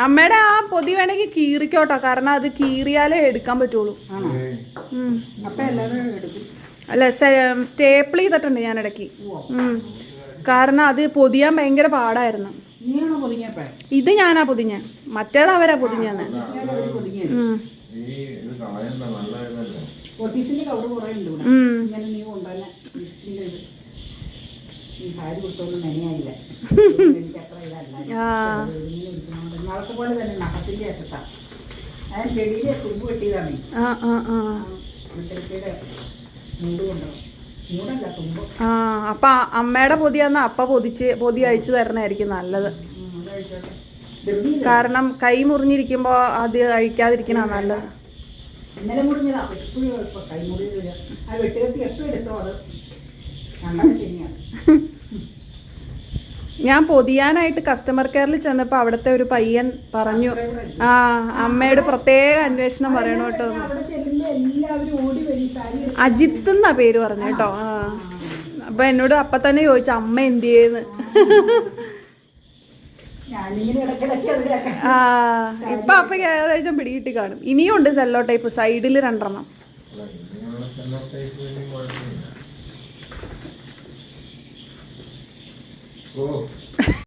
അമ്മയുടെ ആ പൊതി വേണമെങ്കിൽ കീറിക്കോട്ടോ, കാരണം അത് കീറിയാലേ എടുക്കാൻ പറ്റുള്ളൂ. അല്ല, സ്റ്റേപ്പിൾ ചെയ്തിട്ടുണ്ട് ഞാൻ ഇടയ്ക്ക്. കാരണം അത് പൊതിയാൻ ഭയങ്കര പാടായിരുന്നു. ഇത് ഞാനാ പൊതിഞ്ഞ, മറ്റേത് അവരാ പൊതിഞ്ഞന്ന്. അപ്പൊ അമ്മയുടെ പൊതിയാന്ന് അപ്പ പൊതി അഴിച്ചു തരണായിരിക്കും നല്ലത്. കാരണം കൈ മുറിഞ്ഞിരിക്കുമ്പോ അത് അഴിക്കാതിരിക്കണ നല്ലത്. ഞാൻ പൊതിയാനായിട്ട് കസ്റ്റമർ കെയറിൽ ചെന്നപ്പോ അവിടുത്തെ ഒരു പയ്യൻ പറഞ്ഞു, അമ്മയോട് പ്രത്യേക അന്വേഷണം പറയണോ കേട്ടോ. അജിത്ത് എന്നാ പേര് പറഞ്ഞു കേട്ടോ. അപ്പൊ എന്നോട് അപ്പൊ തന്നെ ചോദിച്ചു അമ്മ എന്ത് ചെയ്യുന്നു. ഇപ്പൊ അപ്പക്ക് ഏകദേശം പിടികിട്ടി കാണും. ഇനിയും ഉണ്ട് സെല്ലോ ടൈപ്പ് സൈഡില് 2 എണ്ണം.